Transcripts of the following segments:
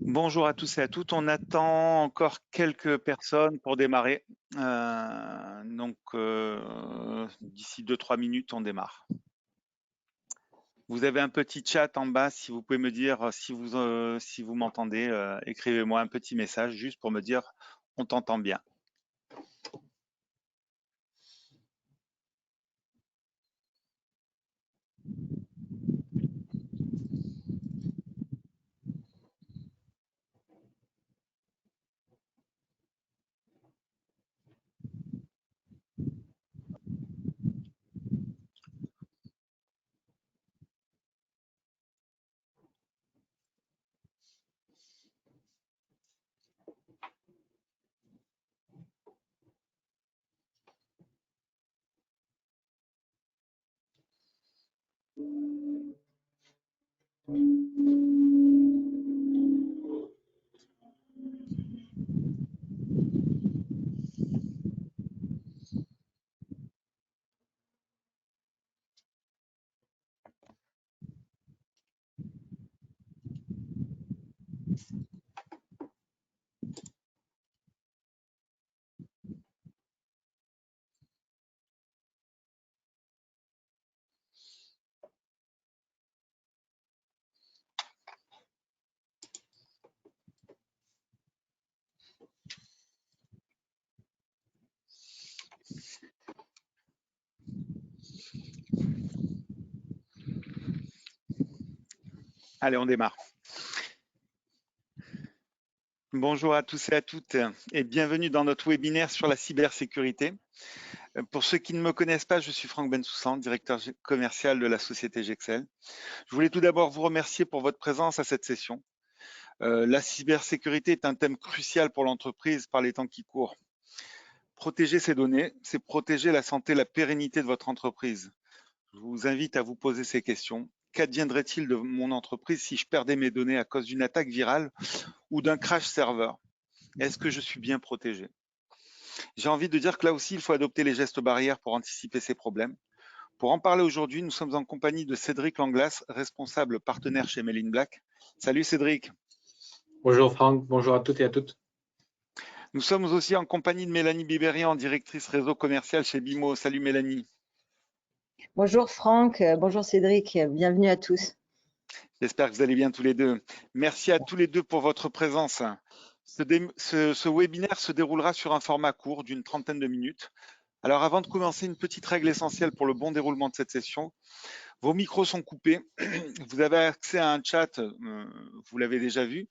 Bonjour à tous et à toutes. On attend encore quelques personnes pour démarrer. D'ici 2-3 minutes, on démarre. Vous avez un petit chat en bas. Si vous pouvez me dire si vous m'entendez, écrivez-moi un petit message juste pour me dire on t'entend bien. Allez, on démarre. Bonjour à tous et à toutes et bienvenue dans notre webinaire sur la cybersécurité. Pour ceux qui ne me connaissent pas, je suis Franck Bensoussan, directeur commercial de la société Gexel. Je voulais tout d'abord vous remercier pour votre présence à cette session. La cybersécurité est un thème crucial pour l'entreprise par les temps qui courent. Protéger ces données, c'est protéger la santé, la pérennité de votre entreprise. Je vous invite à vous poser ces questions. Qu'adviendrait-il de mon entreprise si je perdais mes données à cause d'une attaque virale ou d'un crash serveur? Est-ce que je suis bien protégé? J'ai envie de dire que là aussi, il faut adopter les gestes barrières pour anticiper ces problèmes. Pour en parler aujourd'hui, nous sommes en compagnie de Cédric Langlas, responsable partenaire chez Mail in Black. Salut Cédric. Bonjour Franck, bonjour à toutes et à toutes. Nous sommes aussi en compagnie de Mélanie Biberian, directrice réseau commercial chez Bimo. Salut Mélanie. Bonjour Franck, bonjour Cédric, bienvenue à tous. J'espère que vous allez bien tous les deux. Merci à tous les deux pour votre présence. Ce webinaire se déroulera sur un format court d'une 30aine de minutes. Alors avant de commencer, une petite règle essentielle pour le bon déroulement de cette session. Vos micros sont coupés. Vous avez accès à un chat, vous l'avez déjà vu,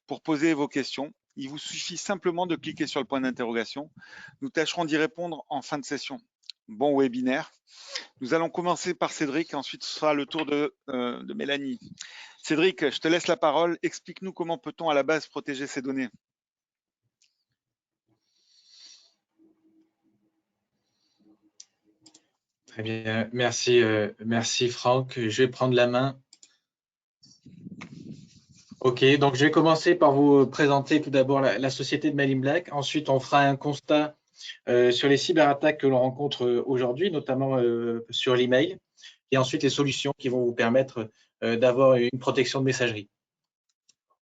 pour poser vos questions. Il vous suffit simplement de cliquer sur le point d'interrogation. Nous tâcherons d'y répondre en fin de session. Bon webinaire. Nous allons commencer par Cédric, ensuite ce sera le tour de Mélanie. Cédric, je te laisse la parole. Explique-nous comment peut-on à la base protéger ces données. Très bien, merci Franck. Je vais prendre la main. Ok, donc je vais commencer par vous présenter tout d'abord la société de Mail in Black. Ensuite, on fera un constat sur les cyberattaques que l'on rencontre aujourd'hui, notamment sur l'email. Et ensuite, les solutions qui vont vous permettre d'avoir une protection de messagerie.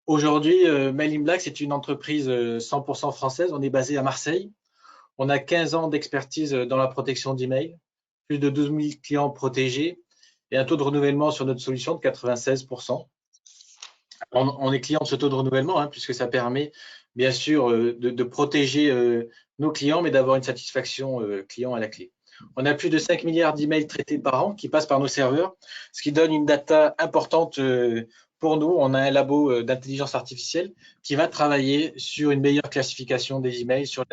Aujourd'hui, Mail in Black, c'est une entreprise 100% française. On est basé à Marseille. On a 15 ans d'expertise dans la protection d'email, plus de 12 000 clients protégés et un taux de renouvellement sur notre solution de 96%. On est client de ce taux de renouvellement, puisque ça permet bien sûr de protéger nos clients, mais d'avoir une satisfaction client à la clé. On a plus de 5 milliards d'emails traités par an qui passent par nos serveurs, ce qui donne une data importante pour nous. On a un labo d'intelligence artificielle qui va travailler sur une meilleure classification des emails, sur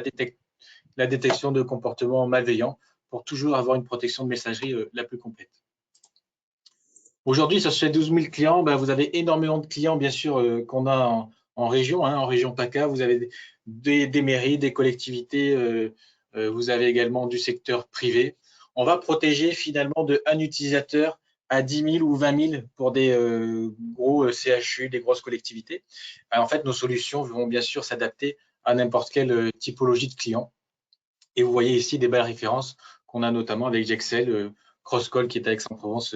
la détection de comportements malveillants pour toujours avoir une protection de messagerie la plus complète. Aujourd'hui, sur ces 12 000 clients, vous avez énormément de clients, bien sûr, qu'on a en région. En région PACA, vous avez des mairies, des collectivités, vous avez également du secteur privé. On va protéger finalement de 1 utilisateur à 10 000 ou 20 000 pour des gros CHU, des grosses collectivités. Alors, en fait, nos solutions vont bien sûr s'adapter à n'importe quelle typologie de client. Et vous voyez ici des belles références qu'on a notamment avec Gexel, Crosscall qui est à Aix-en-Provence,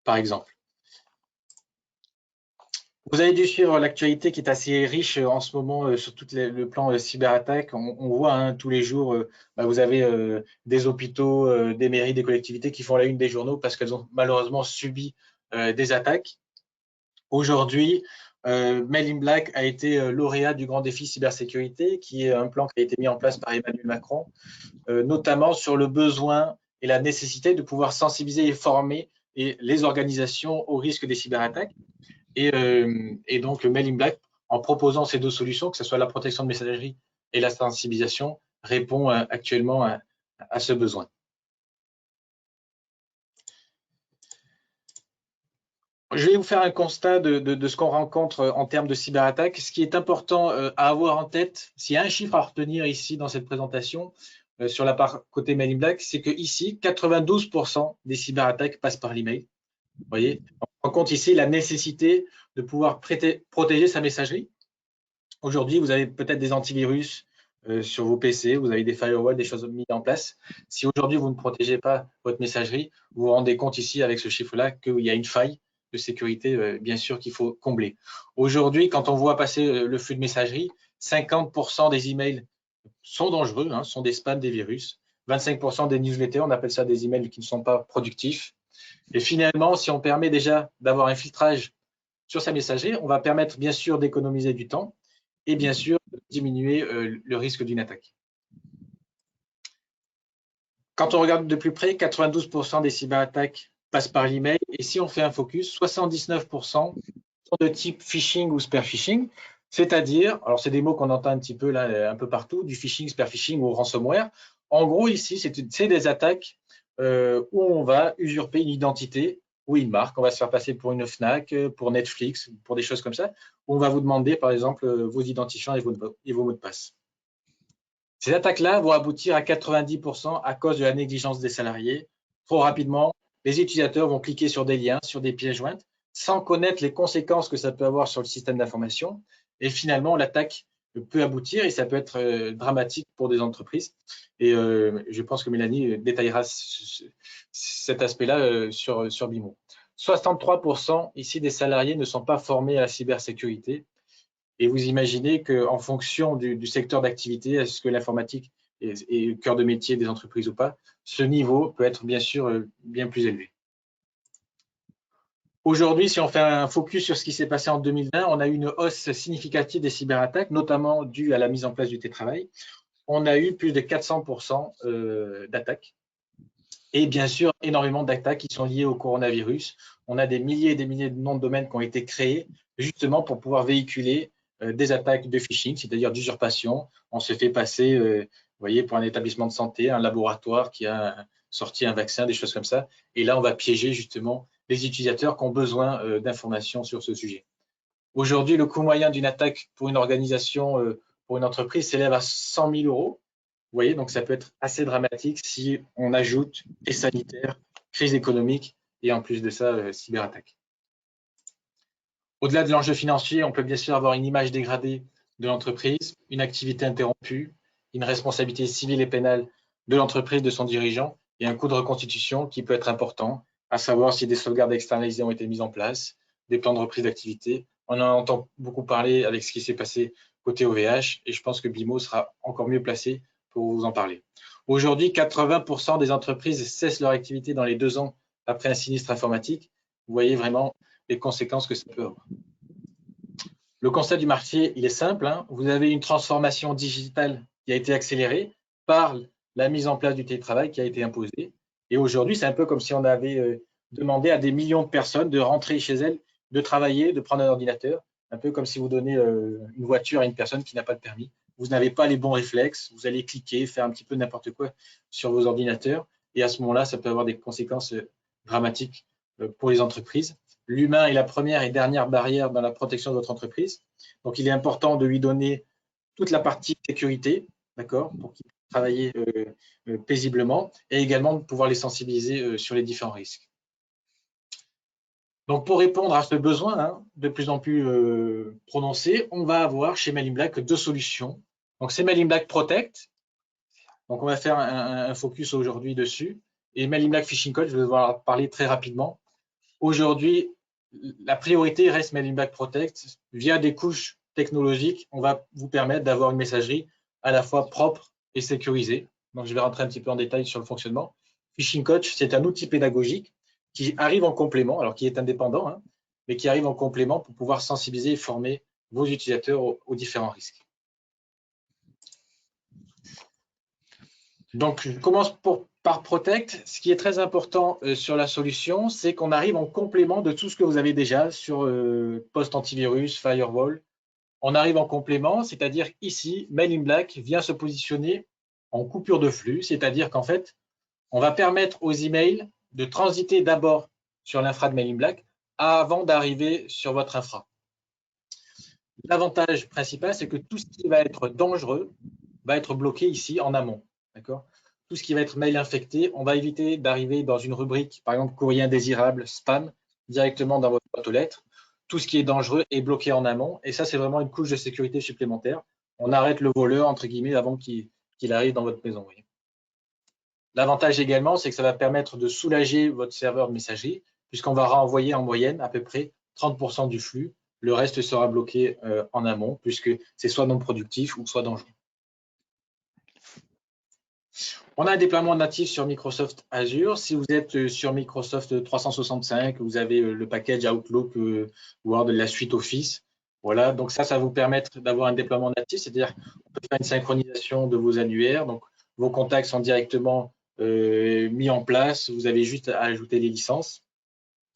par exemple. Vous avez dû suivre l'actualité qui est assez riche en ce moment sur tout le plan cyberattaque. On voit hein, tous les jours, vous avez des hôpitaux, des mairies, des collectivités qui font la une des journaux parce qu'elles ont malheureusement subi des attaques. Aujourd'hui, Mail in Black a été lauréat du grand défi cybersécurité, qui est un plan qui a été mis en place par Emmanuel Macron, notamment sur le besoin et la nécessité de pouvoir sensibiliser et former les organisations au risque des cyberattaques. Et donc, Mail in Black, en proposant ces deux solutions, que ce soit la protection de messagerie et la sensibilisation, répond actuellement à ce besoin. Je vais vous faire un constat de ce qu'on rencontre en termes de cyberattaque. Ce qui est important à avoir en tête, s'il y a un chiffre à retenir ici dans cette présentation, sur la part côté Mail in Black, c'est que ici, 92% des cyberattaques passent par l'email. Vous voyez, on rend compte ici la nécessité de pouvoir protéger sa messagerie. Aujourd'hui, vous avez peut-être des antivirus sur vos PC, vous avez des firewalls, des choses mises en place. Si aujourd'hui, vous ne protégez pas votre messagerie, vous vous rendez compte ici, avec ce chiffre-là, qu'il y a une faille de sécurité, bien sûr, qu'il faut combler. Aujourd'hui, quand on voit passer le flux de messagerie, 50% des emails sont dangereux, hein, sont des spams, des virus. 25% des newsletters, on appelle ça des emails qui ne sont pas productifs. Et finalement, si on permet déjà d'avoir un filtrage sur sa messagerie, on va permettre bien sûr d'économiser du temps et bien sûr de diminuer le risque d'une attaque. Quand on regarde de plus près, 92% des cyberattaques passent par l'email et si on fait un focus, 79% sont de type phishing ou spear phishing, c'est-à-dire, alors c'est des mots qu'on entend un petit peu là, un peu partout, du phishing, spear phishing ou ransomware. En gros, ici, c'est des attaques où on va usurper une identité ou une marque. On va se faire passer pour une Fnac, pour Netflix, pour des choses comme ça, où on va vous demander, par exemple, vos identifiants et vos mots de passe. Ces attaques-là vont aboutir à 90% à cause de la négligence des salariés. Trop rapidement, les utilisateurs vont cliquer sur des liens, sur des pièces jointes, sans connaître les conséquences que ça peut avoir sur le système d'information. Et finalement, l'attaque peut aboutir et ça peut être dramatique pour des entreprises. Et je pense que Mélanie détaillera cet aspect-là sur BIMO. 63% ici des salariés ne sont pas formés à la cybersécurité. Et vous imaginez qu'en fonction du secteur d'activité, est-ce que l'informatique est le cœur de métier des entreprises ou pas, ce niveau peut être bien sûr bien plus élevé. Aujourd'hui, si on fait un focus sur ce qui s'est passé en 2020, on a eu une hausse significative des cyberattaques, notamment due à la mise en place du télétravail. On a eu plus de 400% d'attaques. Et bien sûr, énormément d'attaques qui sont liées au coronavirus. On a des milliers et des milliers de noms de domaines qui ont été créés justement pour pouvoir véhiculer des attaques de phishing, c'est-à-dire d'usurpation. On se fait passer, vous voyez, pour un établissement de santé, un laboratoire qui a sorti un vaccin, des choses comme ça. Et là, on va piéger justement les utilisateurs qui ont besoin d'informations sur ce sujet. Aujourd'hui, le coût moyen d'une attaque pour une organisation, pour une entreprise, s'élève à 100 000 euros. Vous voyez, donc ça peut être assez dramatique si on ajoute des sanitaires, crise économique et en plus de ça, cyberattaque. Au-delà de l'enjeu financier, on peut bien sûr avoir une image dégradée de l'entreprise, une activité interrompue, une responsabilité civile et pénale de l'entreprise, de son dirigeant et un coût de reconstitution qui peut être important, à savoir si des sauvegardes externalisées ont été mises en place, des plans de reprise d'activité. On en entend beaucoup parler avec ce qui s'est passé côté OVH et je pense que BIMO sera encore mieux placé pour vous en parler. Aujourd'hui, 80% des entreprises cessent leur activité dans les 2 ans après un sinistre informatique. Vous voyez vraiment les conséquences que ça peut avoir. Le constat du marché, il est simple, hein. Vous avez une transformation digitale qui a été accélérée par la mise en place du télétravail qui a été imposée. Et aujourd'hui, c'est un peu comme si on avait demandé à des millions de personnes de rentrer chez elles, de travailler, de prendre un ordinateur, un peu comme si vous donnez une voiture à une personne qui n'a pas de permis. Vous n'avez pas les bons réflexes, vous allez cliquer, faire un petit peu n'importe quoi sur vos ordinateurs. Et à ce moment-là, ça peut avoir des conséquences dramatiques pour les entreprises. L'humain est la première et dernière barrière dans la protection de votre entreprise. Donc, il est important de lui donner toute la partie sécurité, d'accord, pour qu'il puisse travailler paisiblement et également de pouvoir les sensibiliser sur les différents risques. Donc, pour répondre à ce besoin hein, de plus en plus prononcé, on va avoir chez Mail in Black 2 solutions. Donc, c'est Mail in Black Protect. Donc, on va faire un focus aujourd'hui dessus. Et Mail in Black Phishing Code, je vais devoir parler très rapidement. Aujourd'hui, la priorité reste Mail in Black Protect. Via des couches technologiques, on va vous permettre d'avoir une messagerie à la fois propre et sécurisée. Donc, je vais rentrer un petit peu en détail sur le fonctionnement. Phishing Coach, c'est un outil pédagogique qui arrive en complément, alors qui est indépendant, hein, mais qui arrive en complément pour pouvoir sensibiliser et former vos utilisateurs aux différents risques. Donc, je commence par Protect. Ce qui est très important sur la solution, c'est qu'on arrive en complément de tout ce que vous avez déjà sur Post Antivirus, Firewall. On arrive en complément, c'est-à-dire ici, Mail in Black vient se positionner en coupure de flux, c'est-à-dire qu'en fait, on va permettre aux emails de transiter d'abord sur l'infra de Mail in Black avant d'arriver sur votre infra. L'avantage principal, c'est que tout ce qui va être dangereux va être bloqué ici en amont. Tout ce qui va être mail infecté, on va éviter d'arriver dans une rubrique, par exemple courrier indésirable, spam, directement dans votre boîte aux lettres. Tout ce qui est dangereux est bloqué en amont. Et ça, c'est vraiment une couche de sécurité supplémentaire. On arrête le voleur, entre guillemets, avant qu'il arrive dans votre maison. L'avantage également, c'est que ça va permettre de soulager votre serveur de messagerie, puisqu'on va renvoyer en moyenne à peu près 30% du flux. Le reste sera bloqué en amont, puisque c'est soit non productif ou soit dangereux. On a un déploiement natif sur Microsoft Azure. Si vous êtes sur Microsoft 365, vous avez le package Outlook, Word, la suite Office. Voilà, donc ça va vous permettre d'avoir un déploiement natif, c'est-à-dire qu'on peut faire une synchronisation de vos annuaires. Donc, vos contacts sont directement mis en place. Vous avez juste à ajouter les licences.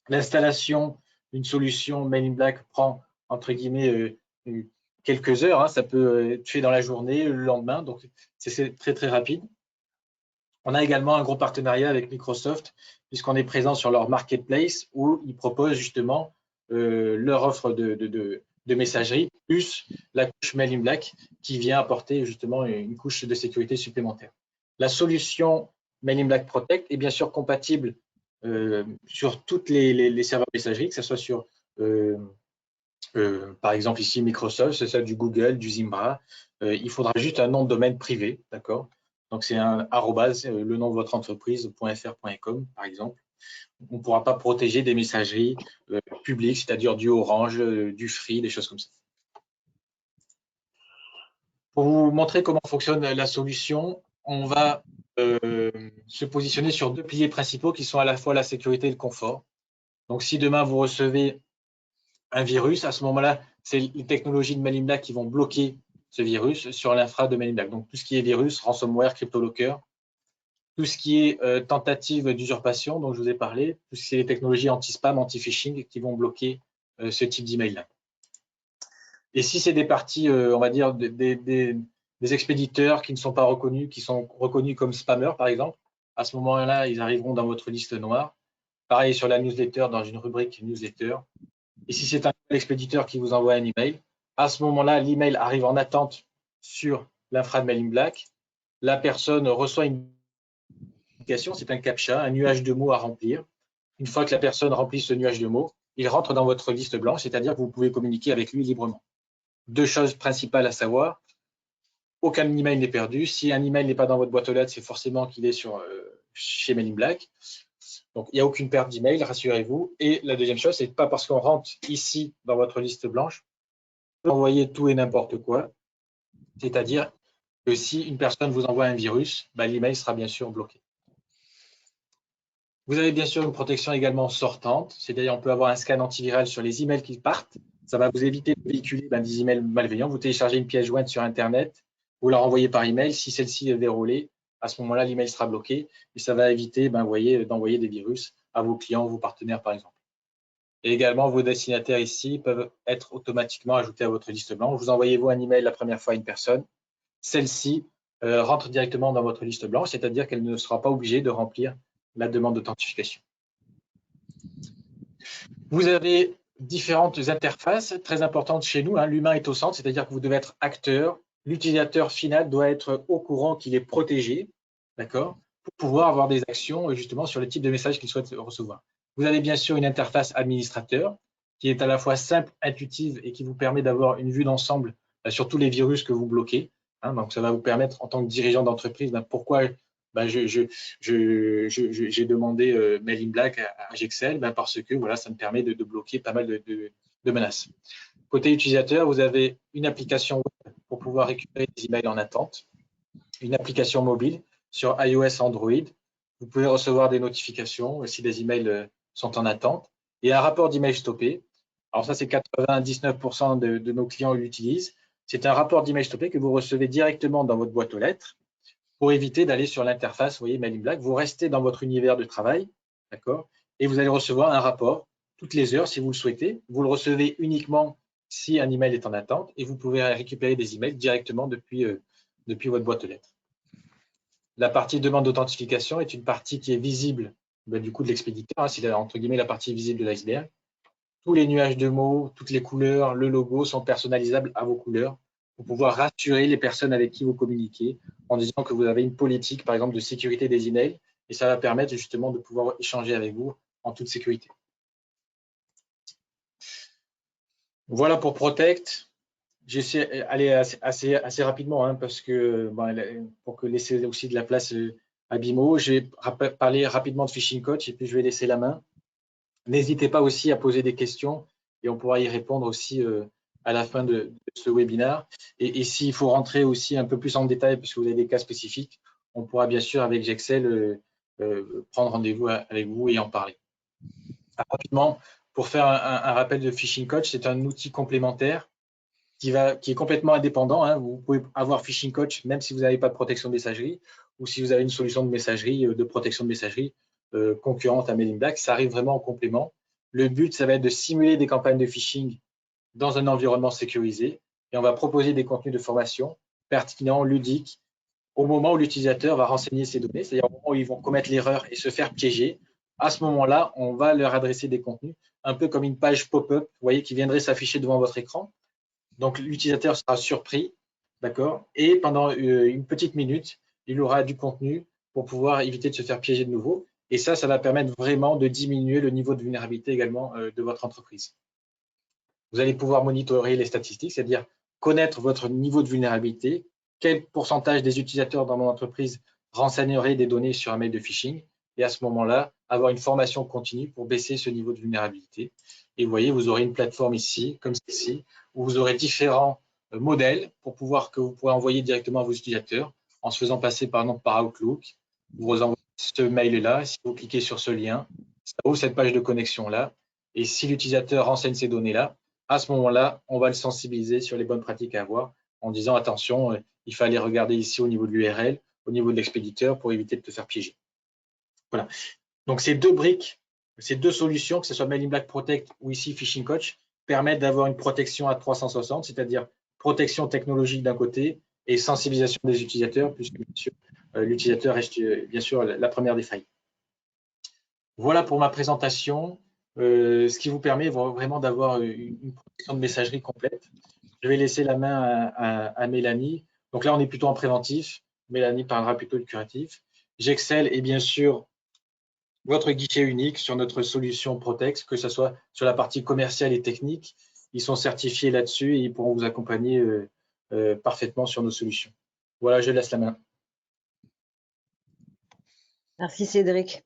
L'installation d'une solution Mail in Black prend, entre guillemets, quelques heures. Hein. Ça peut être fait dans la journée, le lendemain. Donc, c'est très, très rapide. On a également un gros partenariat avec Microsoft, puisqu'on est présent sur leur marketplace où ils proposent justement leur offre de messagerie, plus la couche Mail in Black qui vient apporter justement une couche de sécurité supplémentaire. La solution Mail in Black Protect est bien sûr compatible sur tous les serveurs messagerie, que ce soit sur, par exemple ici Microsoft, c'est ça du Google, du Zimbra. Il faudra juste un nom de domaine privé, d'accord ? Donc, c'est un arrobase, le nom de votre entreprise.fr.com, par exemple. On ne pourra pas protéger des messageries publiques, c'est-à-dire du Orange, du Free, des choses comme ça. Pour vous montrer comment fonctionne la solution, on va se positionner sur deux piliers principaux qui sont à la fois la sécurité et le confort. Donc, si demain vous recevez un virus, à ce moment-là, c'est les technologies de Mail in Black qui vont bloquer ce virus sur l'infra de Mail in Black. Donc, tout ce qui est virus, ransomware, CryptoLocker, tout ce qui est tentative d'usurpation, dont je vous ai parlé, tout ce qui est les technologies anti-spam, anti-phishing qui vont bloquer ce type d'email-là. Et si c'est des parties, on va dire, des expéditeurs qui ne sont pas reconnus, qui sont reconnus comme spammers, par exemple, à ce moment-là, ils arriveront dans votre liste noire. Pareil sur la newsletter, dans une rubrique newsletter. Et si c'est un expéditeur qui vous envoie un email, à ce moment-là, l'email arrive en attente sur l'infra de Mail in Black. La personne reçoit une notification, c'est un CAPTCHA, un nuage de mots à remplir. Une fois que la personne remplit ce nuage de mots, il rentre dans votre liste blanche, c'est-à-dire que vous pouvez communiquer avec lui librement. Deux choses principales à savoir. Aucun email n'est perdu. Si un email n'est pas dans votre boîte aux lettres, c'est forcément qu'il est chez Mail in Black. Donc, il n'y a aucune perte d'email, rassurez-vous. Et la deuxième chose, c'est pas parce qu'on rentre ici dans votre liste blanche, on peut envoyer tout et n'importe quoi. C'est-à-dire que si une personne vous envoie un virus, l'email sera bien sûr bloqué. Vous avez bien sûr une protection également sortante, c'est-à-dire on peut avoir un scan antiviral sur les emails qui partent. Ça va vous éviter de véhiculer des emails malveillants. Vous téléchargez une pièce jointe sur Internet, vous la renvoyez par email. Si celle-ci est verrouillée, à ce moment-là, l'email sera bloqué et ça va éviter d'envoyer des virus à vos clients, vos partenaires par exemple. Et également, vos destinataires ici peuvent être automatiquement ajoutés à votre liste blanche. Vous envoyez-vous un email la première fois à une personne, celle-ci rentre directement dans votre liste blanche, c'est-à-dire qu'elle ne sera pas obligée de remplir la demande d'authentification. Vous avez différentes interfaces très importantes chez nous. L'humain est au centre, c'est-à-dire que vous devez être acteur. L'utilisateur final doit être au courant qu'il est protégé, d'accord, pour pouvoir avoir des actions justement sur le type de message qu'il souhaite recevoir. Vous avez bien sûr une interface administrateur qui est à la fois simple, intuitive et qui vous permet d'avoir une vue d'ensemble sur tous les virus que vous bloquez. Donc, ça va vous permettre en tant que dirigeant d'entreprise, pourquoi ben, j'ai demandé Mail in Black à Gexcel parce que voilà, ça me permet de bloquer pas mal de menaces. Côté utilisateur, vous avez une application web pour pouvoir récupérer des emails en attente, une application mobile sur iOS, Android. Vous pouvez recevoir des notifications si des emails sont en attente et un rapport d'email stoppé. Alors ça, c'est 99% de nos clients l'utilisent. C'est un rapport d'email stoppé que vous recevez directement dans votre boîte aux lettres pour éviter d'aller sur l'interface, vous voyez, Mail in Black. Vous restez dans votre univers de travail, d'accord, et vous allez recevoir un rapport toutes les heures si vous le souhaitez. Vous le recevez uniquement si un email est en attente et vous pouvez récupérer des emails directement depuis votre boîte aux lettres. La partie demande d'authentification est une partie qui est visible du coup de l'expéditeur, hein, c'est entre guillemets la partie visible de l'iceberg. Tous les nuages de mots, toutes les couleurs, le logo sont personnalisables à vos couleurs pour pouvoir rassurer les personnes avec qui vous communiquez en disant que vous avez une politique, par exemple, de sécurité des emails et ça va permettre justement de pouvoir échanger avec vous en toute sécurité. Voilà pour Protect. J'essaie d'aller assez rapidement hein, parce que pour que laisser aussi de la place à BIMO, je vais parler rapidement de Phishing Coach et puis je vais laisser la main. N'hésitez pas aussi à poser des questions et on pourra y répondre aussi à la fin de ce webinaire. Et s'il faut rentrer aussi un peu plus en détail parce que vous avez des cas spécifiques, on pourra bien sûr avec Gexcel prendre rendez-vous avec vous et en parler. Rapidement, pour faire un rappel de Phishing Coach, c'est un outil complémentaire qui est complètement indépendant. Hein. Vous pouvez avoir Phishing Coach même si vous n'avez pas de protection de messagerie ou si vous avez une solution de messagerie, de protection de messagerie concurrente à Mail in Black. Ça arrive vraiment en complément. Le but, ça va être de simuler des campagnes de phishing dans un environnement sécurisé et on va proposer des contenus de formation pertinents, ludiques, au moment où l'utilisateur va renseigner ses données, c'est-à-dire au moment où ils vont commettre l'erreur et se faire piéger. À ce moment-là, on va leur adresser des contenus, un peu comme une page pop-up, vous voyez, qui viendrait s'afficher devant votre écran. Donc, l'utilisateur sera surpris, d'accord, et pendant une petite minute, il aura du contenu pour pouvoir éviter de se faire piéger de nouveau. Et ça va permettre vraiment de diminuer le niveau de vulnérabilité également de votre entreprise. Vous allez pouvoir monitorer les statistiques, c'est-à-dire connaître votre niveau de vulnérabilité, quel pourcentage des utilisateurs dans mon entreprise renseigneraient des données sur un mail de phishing, et à ce moment-là, avoir une formation continue pour baisser ce niveau de vulnérabilité. Et vous voyez, vous aurez une plateforme ici, comme celle-ci, où vous aurez différents modèles que vous pourrez envoyer directement à vos utilisateurs en se faisant passer par exemple par Outlook. Vous envoyez ce mail-là, si vous cliquez sur ce lien, ça ouvre cette page de connexion-là. Et si l'utilisateur renseigne ces données-là, à ce moment-là, on va le sensibiliser sur les bonnes pratiques à avoir en disant attention, il fallait regarder ici au niveau de l'URL, au niveau de l'expéditeur pour éviter de te faire piéger. Voilà. Donc ces deux briques, ces deux solutions, que ce soit Mail in Black Protect ou ici Phishing Coach, permettent d'avoir une protection à 360, c'est-à-dire protection technologique d'un côté et sensibilisation des utilisateurs, puisque bien sûr, l'utilisateur reste bien sûr la première des failles. Voilà pour ma présentation, ce qui vous permet vraiment d'avoir une protection de messagerie complète. Je vais laisser la main à Mélanie. Donc là, on est plutôt en préventif. Mélanie parlera plutôt de curatif. Gexcel est bien sûr votre guichet unique sur notre solution Protex, que ce soit sur la partie commerciale et technique. Ils sont certifiés là-dessus et ils pourront vous accompagner parfaitement sur nos solutions. Voilà, je laisse la main. Merci Cédric.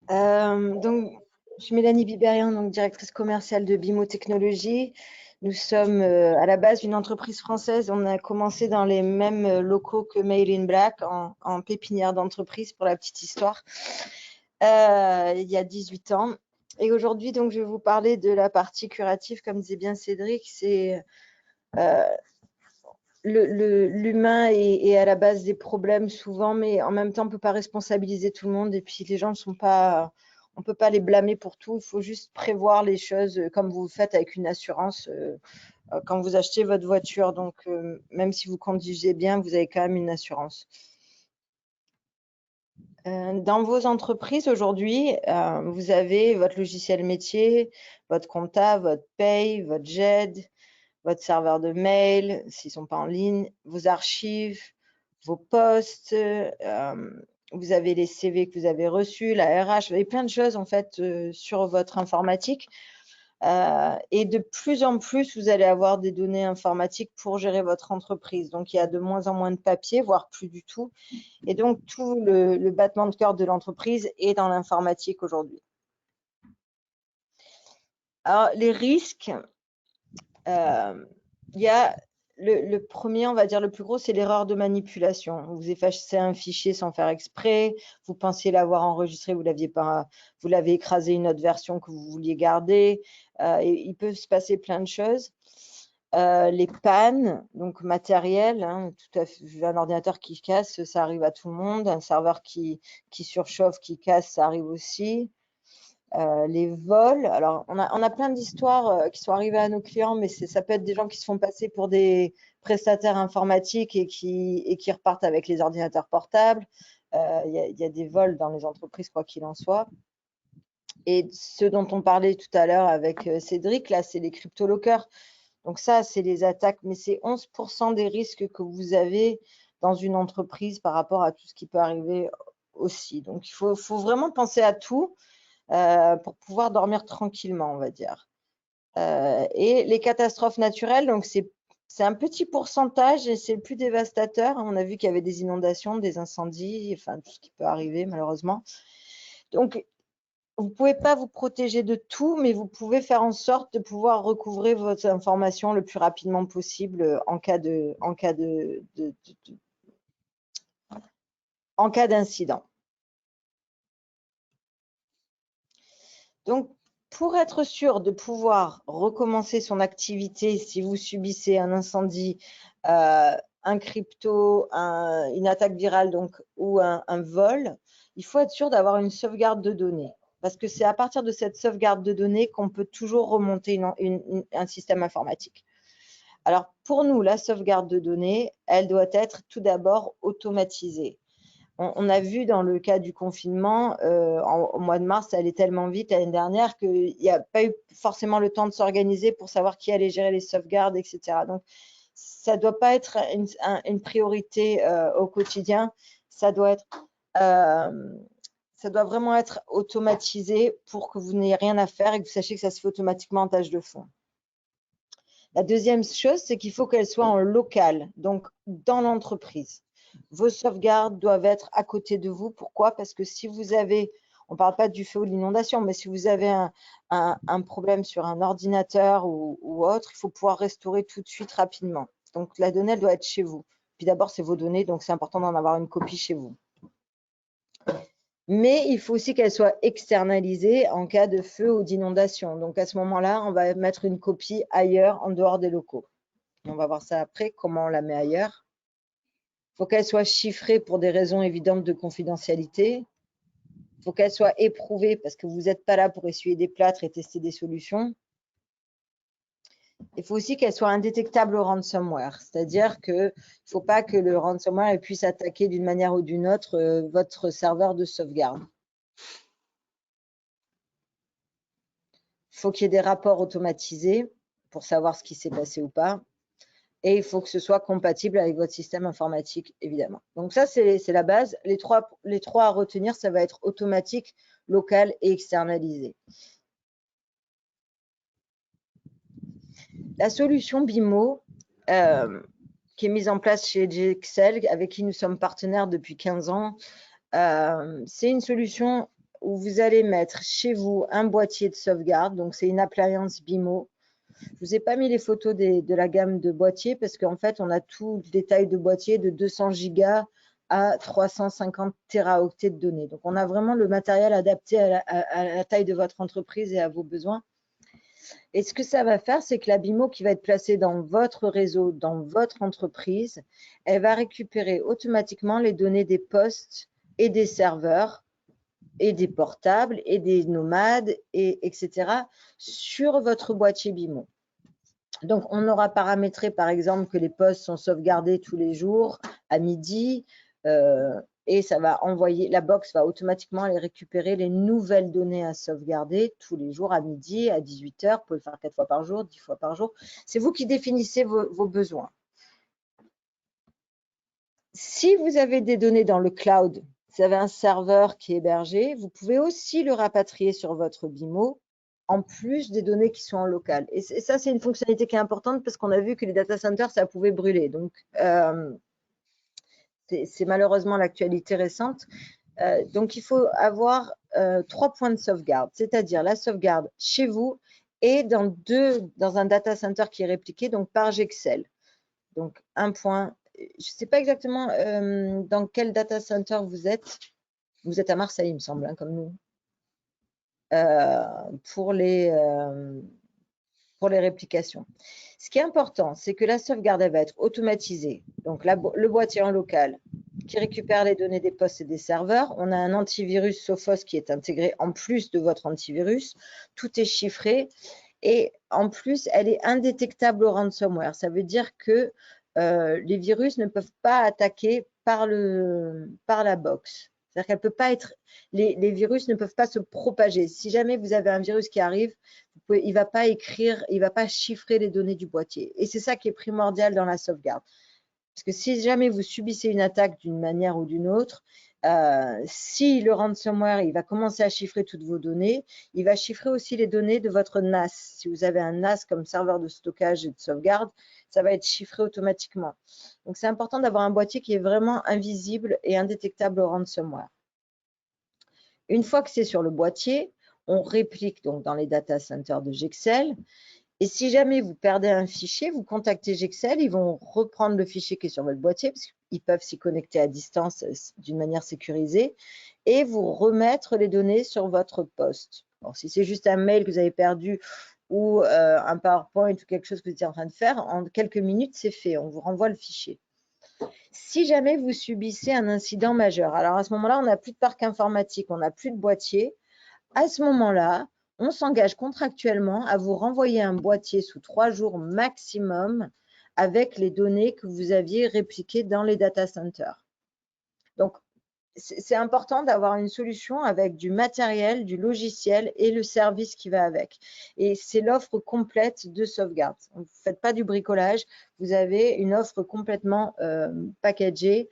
Donc, je suis Mélanie Biberian, donc directrice commerciale de BIMO Technologies. Nous sommes à la base une entreprise française. On a commencé dans les mêmes locaux que Mail in Black, en pépinière d'entreprise, pour la petite histoire, il y a 18 ans. Et aujourd'hui, donc, je vais vous parler de la partie curative, comme disait bien Cédric. C'est l'humain est à la base des problèmes souvent, mais en même temps, on ne peut pas responsabiliser tout le monde. Et puis, les gens ne sont pas... On ne peut pas les blâmer pour tout. Il faut juste prévoir les choses comme vous le faites avec une assurance quand vous achetez votre voiture. Donc, même si vous conduisez bien, vous avez quand même une assurance. Dans vos entreprises aujourd'hui, vous avez votre logiciel métier, votre compta, votre paye, votre GED, votre serveur de mail, s'ils ne sont pas en ligne, vos archives, vos postes, vous avez les CV que vous avez reçus, la RH, vous avez plein de choses en fait sur votre informatique. Et de plus en plus, vous allez avoir des données informatiques pour gérer votre entreprise. Donc, il y a de moins en moins de papier, voire plus du tout. Et donc, tout le battement de cœur de l'entreprise est dans l'informatique aujourd'hui. Alors, les risques, il y a le premier, on va dire le plus gros, c'est l'erreur de manipulation. Vous effacez un fichier sans faire exprès, vous pensiez l'avoir enregistré, vous l'avez écrasé une autre version que vous vouliez garder. Et il peut se passer plein de choses. Les pannes, donc matérielles, hein, tout à fait, un ordinateur qui casse, ça arrive à tout le monde. Un serveur qui surchauffe, qui casse, ça arrive aussi. Les vols, alors on a plein d'histoires qui sont arrivées à nos clients, mais ça peut être des gens qui se font passer pour des prestataires informatiques et qui repartent avec les ordinateurs portables. Il y a des vols dans les entreprises, quoi qu'il en soit. Et ce dont on parlait tout à l'heure avec Cédric, là, c'est les crypto-lockers. Donc ça, c'est les attaques, mais c'est 11% des risques que vous avez dans une entreprise par rapport à tout ce qui peut arriver aussi. Donc, il faut vraiment penser à tout pour pouvoir dormir tranquillement, on va dire. Et les catastrophes naturelles, donc c'est un petit pourcentage et c'est le plus dévastateur. On a vu qu'il y avait des inondations, des incendies, enfin tout ce qui peut arriver malheureusement. Donc, vous ne pouvez pas vous protéger de tout, mais vous pouvez faire en sorte de pouvoir recouvrer votre information le plus rapidement possible en cas d'incident. Donc, pour être sûr de pouvoir recommencer son activité si vous subissez un incendie, un crypto, une attaque virale donc, ou un vol, il faut être sûr d'avoir une sauvegarde de données. Parce que c'est à partir de cette sauvegarde de données qu'on peut toujours remonter un système informatique. Alors, pour nous, la sauvegarde de données, elle doit être tout d'abord automatisée. On a vu dans le cas du confinement, au mois de mars, ça allait tellement vite l'année dernière qu'il n'y a pas eu forcément le temps de s'organiser pour savoir qui allait gérer les sauvegardes, etc. Donc, ça ne doit pas être une priorité au quotidien. Ça doit vraiment être automatisé pour que vous n'ayez rien à faire et que vous sachiez que ça se fait automatiquement en tâche de fond. La deuxième chose, c'est qu'il faut qu'elle soit en local, donc dans l'entreprise. Vos sauvegardes doivent être à côté de vous. Pourquoi? Parce que si vous avez, on ne parle pas du feu ou de l'inondation, mais si vous avez un problème sur un ordinateur ou autre, il faut pouvoir restaurer tout de suite rapidement. Donc, la donnée, elle doit être chez vous. Puis d'abord, c'est vos données, donc c'est important d'en avoir une copie chez vous. Mais il faut aussi qu'elle soit externalisée en cas de feu ou d'inondation. Donc, à ce moment-là, on va mettre une copie ailleurs, en dehors des locaux. On va voir ça après, comment on la met ailleurs. Il faut qu'elle soit chiffrée pour des raisons évidentes de confidentialité. Il faut qu'elle soit éprouvée parce que vous n'êtes pas là pour essuyer des plâtres et tester des solutions. Il faut aussi qu'elle soit indétectable au ransomware, c'est-à-dire qu'il ne faut pas que le ransomware puisse attaquer d'une manière ou d'une autre votre serveur de sauvegarde. Il faut qu'il y ait des rapports automatisés pour savoir ce qui s'est passé ou pas. Et il faut que ce soit compatible avec votre système informatique, évidemment. Donc ça, c'est la base. Les trois à retenir, ça va être automatique, local et externalisé. La solution BIMO, qui est mise en place chez GXL, avec qui nous sommes partenaires depuis 15 ans, c'est une solution où vous allez mettre chez vous un boîtier de sauvegarde. Donc, c'est une appliance BIMO. Je ne vous ai pas mis les photos de la gamme de boîtiers parce qu'en fait, on a tout le détail de boîtier de 200 gigas à 350 téraoctets de données. Donc, on a vraiment le matériel adapté à la taille de votre entreprise et à vos besoins. Et ce que ça va faire, c'est que la BIMO qui va être placée dans votre réseau, dans votre entreprise, elle va récupérer automatiquement les données des postes et des serveurs et des portables et des nomades, etc. sur votre boîtier BIMO. Donc, on aura paramétré, par exemple, que les postes sont sauvegardés tous les jours à midi et ça va envoyer, la box va automatiquement aller récupérer les nouvelles données à sauvegarder tous les jours à midi, à 18 h. Vous pouvez le faire 4 fois par jour, 10 fois par jour. C'est vous qui définissez vos besoins. Si vous avez des données dans le cloud, vous avez un serveur qui est hébergé, vous pouvez aussi le rapatrier sur votre BIMO en plus des données qui sont en local. Et ça, c'est une fonctionnalité qui est importante parce qu'on a vu que les data centers, ça pouvait brûler. Donc, c'est malheureusement l'actualité récente. Donc, il faut avoir 3 points de sauvegarde, c'est-à-dire la sauvegarde chez vous et dans un data center qui est répliqué, donc par Gexcel. Donc, un point. Je ne sais pas exactement dans quel data center vous êtes. Vous êtes à Marseille, il me semble, hein, comme nous. Pour les réplications. Ce qui est important, c'est que la sauvegarde, elle va être automatisée. Donc, le boîtier en local qui récupère les données des postes et des serveurs. On a un antivirus Sophos qui est intégré en plus de votre antivirus. Tout est chiffré. Et en plus, elle est indétectable au ransomware. Ça veut dire que les virus ne peuvent pas attaquer par la box. C'est-à-dire qu'elle peut pas être, les virus ne peuvent pas se propager. Si jamais vous avez un virus qui arrive, il va pas écrire, il va pas chiffrer les données du boîtier. Et c'est ça qui est primordial dans la sauvegarde. Parce que si jamais vous subissez une attaque d'une manière ou d'une autre, si le ransomware il va commencer à chiffrer toutes vos données, il va chiffrer aussi les données de votre NAS. Si vous avez un NAS comme serveur de stockage et de sauvegarde, ça va être chiffré automatiquement. Donc, c'est important d'avoir un boîtier qui est vraiment invisible et indétectable au ransomware. Une fois que c'est sur le boîtier, on réplique donc dans les data centers de Gexcel. Et si jamais vous perdez un fichier, vous contactez Gexcel, ils vont reprendre le fichier qui est sur votre boîtier, parce qu'ils peuvent s'y connecter à distance d'une manière sécurisée, et vous remettre les données sur votre poste. Alors, si c'est juste un mail que vous avez perdu ou un PowerPoint ou quelque chose que vous étiez en train de faire, en quelques minutes, c'est fait, on vous renvoie le fichier. Si jamais vous subissez un incident majeur, alors à ce moment-là, on n'a plus de parc informatique, on n'a plus de boîtier, à ce moment-là, on s'engage contractuellement à vous renvoyer un boîtier sous 3 jours maximum avec les données que vous aviez répliquées dans les data centers. Donc, c'est important d'avoir une solution avec du matériel, du logiciel et le service qui va avec. Et c'est l'offre complète de sauvegarde. Vous ne faites pas du bricolage, vous avez une offre complètement packagée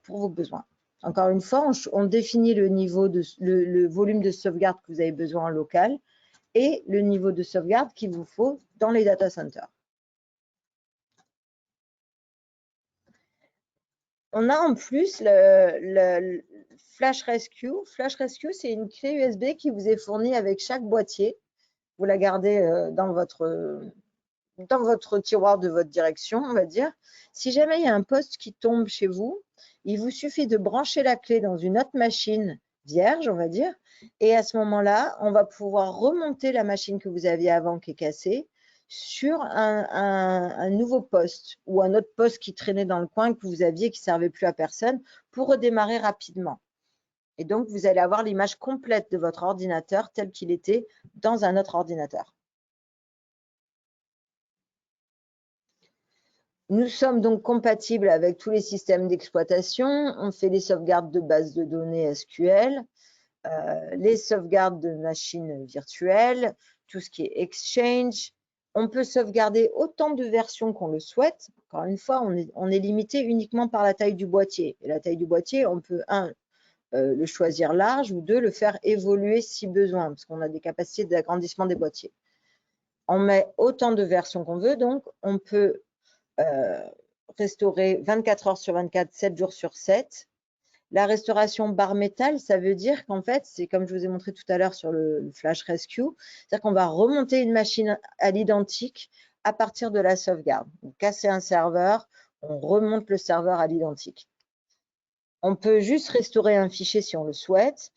pour vos besoins. Encore une fois, on définit le niveau le volume de sauvegarde que vous avez besoin en local et le niveau de sauvegarde qu'il vous faut dans les data centers. On a en plus le Flash Rescue. Flash Rescue, c'est une clé USB qui vous est fournie avec chaque boîtier. Vous la gardez dans votre tiroir de votre direction, on va dire. Si jamais il y a un poste qui tombe chez vous, il vous suffit de brancher la clé dans une autre machine vierge, on va dire, et à ce moment-là, on va pouvoir remonter la machine que vous aviez avant qui est cassée sur un nouveau poste ou un autre poste qui traînait dans le coin que vous aviez qui ne servait plus à personne pour redémarrer rapidement. Et donc, vous allez avoir l'image complète de votre ordinateur tel qu'il était dans un autre ordinateur. Nous sommes donc compatibles avec tous les systèmes d'exploitation. On fait les sauvegardes de bases de données SQL, les sauvegardes de machines virtuelles, tout ce qui est Exchange. On peut sauvegarder autant de versions qu'on le souhaite. Encore une fois, on est limité uniquement par la taille du boîtier. Et la taille du boîtier, on peut, le choisir large ou 2, le faire évoluer si besoin, parce qu'on a des capacités d'agrandissement des boîtiers. On met autant de versions qu'on veut, donc on peut restaurer 24 heures sur 24, 7 jours sur 7. La restauration bare métal, ça veut dire qu'en fait, c'est comme je vous ai montré tout à l'heure sur le Flash Rescue, c'est-à-dire qu'on va remonter une machine à l'identique à partir de la sauvegarde. Donc, casser un serveur, on remonte le serveur à l'identique. On peut juste restaurer un fichier si on le souhaite.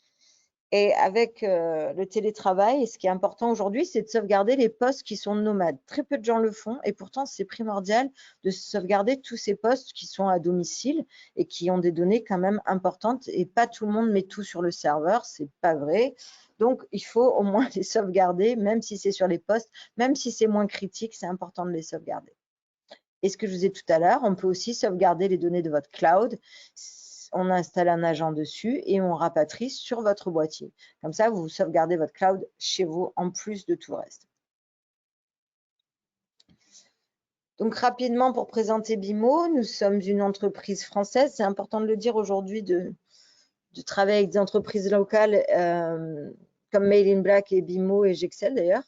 Et avec le télétravail, ce qui est important aujourd'hui, c'est de sauvegarder les postes qui sont nomades. Très peu de gens le font et pourtant, c'est primordial de sauvegarder tous ces postes qui sont à domicile et qui ont des données quand même importantes. Et pas tout le monde met tout sur le serveur, c'est pas vrai. Donc, il faut au moins les sauvegarder, même si c'est sur les postes, même si c'est moins critique, c'est important de les sauvegarder. Et ce que je vous ai dit tout à l'heure, on peut aussi sauvegarder les données de votre cloud. On installe un agent dessus et on rapatrie sur votre boîtier. Comme ça, vous sauvegardez votre cloud chez vous en plus de tout le reste. Donc, rapidement, pour présenter BIMO, nous sommes une entreprise française. C'est important de le dire aujourd'hui de travailler avec des entreprises locales comme Mail in Black et BIMO et Gexcel d'ailleurs.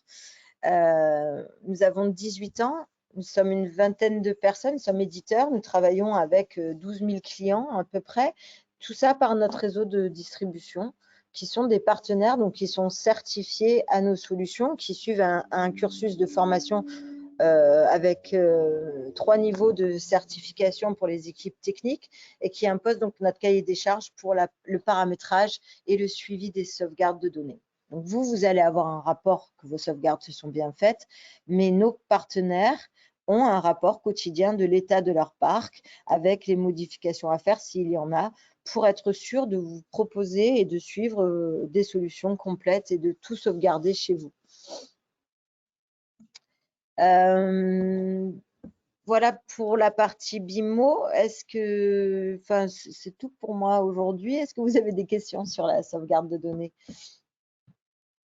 Nous avons 18 ans, nous sommes une vingtaine de personnes, nous sommes éditeurs, nous travaillons avec 12 000 clients à peu près, tout ça par notre réseau de distribution, qui sont des partenaires, donc qui sont certifiés à nos solutions, qui suivent un cursus de formation avec 3 niveaux de certification pour les équipes techniques et qui imposent donc notre cahier des charges pour le paramétrage et le suivi des sauvegardes de données. Donc vous allez avoir un rapport que vos sauvegardes se sont bien faites, mais nos partenaires ont un rapport quotidien de l'état de leur parc avec les modifications à faire s'il y en a, pour être sûr de vous proposer et de suivre des solutions complètes et de tout sauvegarder chez vous. Voilà pour la partie BIMO. C'est tout pour moi aujourd'hui. Est-ce que vous avez des questions sur la sauvegarde de données?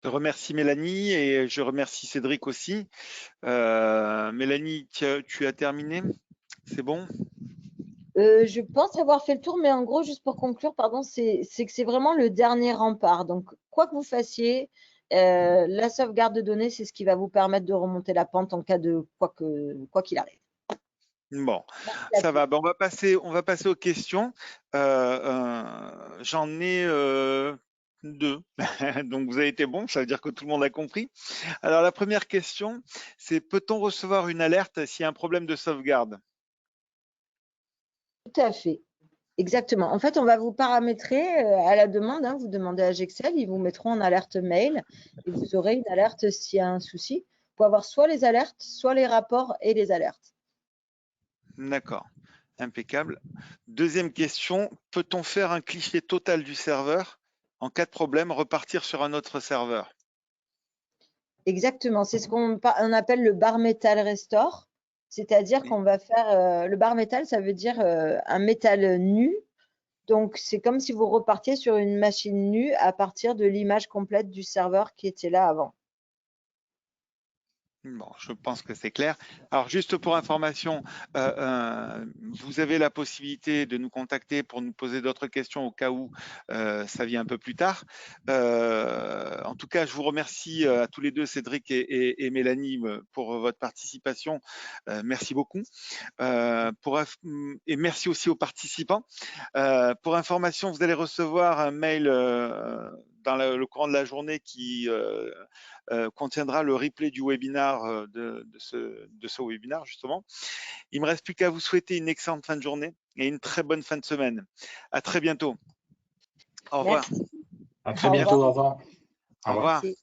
Je remercie Mélanie et je remercie Cédric aussi. Mélanie, tu as terminé? C'est bon? Je pense avoir fait le tour, mais en gros, juste pour conclure, pardon, c'est que c'est vraiment le dernier rempart. Donc, quoi que vous fassiez, la sauvegarde de données, c'est ce qui va vous permettre de remonter la pente en cas de quoi qu'il arrive. Bon, ça va. Bon, on va passer aux questions. J'en ai 2. Donc, vous avez été bon, ça veut dire que tout le monde a compris. Alors, la première question, c'est peut-on recevoir une alerte s'il y a un problème de sauvegarde? Tout à fait. Exactement. En fait, on va vous paramétrer à la demande. Hein, vous demandez à Gexcel, ils vous mettront en alerte mail et vous aurez une alerte s'il y a un souci. Vous pouvez avoir soit les alertes, soit les rapports et les alertes. D'accord, impeccable. Deuxième question, peut-on faire un cliché total du serveur? En cas de problème, repartir sur un autre serveur? Exactement. C'est ce qu'on appelle le bar metal restore. C'est-à-dire qu'on va faire le bar metal, ça veut dire un métal nu. Donc, c'est comme si vous repartiez sur une machine nue à partir de l'image complète du serveur qui était là avant. Bon, je pense que c'est clair. Alors, juste pour information, vous avez la possibilité de nous contacter pour nous poser d'autres questions au cas où ça vient un peu plus tard. En tout cas, je vous remercie à tous les deux, Cédric et Mélanie, pour votre participation. Merci beaucoup. Et merci aussi aux participants. Pour information, vous allez recevoir un mail dans le courant de la journée qui contiendra le replay du webinaire de ce webinaire justement. Il ne me reste plus qu'à vous souhaiter une excellente fin de journée et une très bonne fin de semaine. À très bientôt. Au revoir. Merci. À très bientôt. Au revoir. Au revoir. Merci.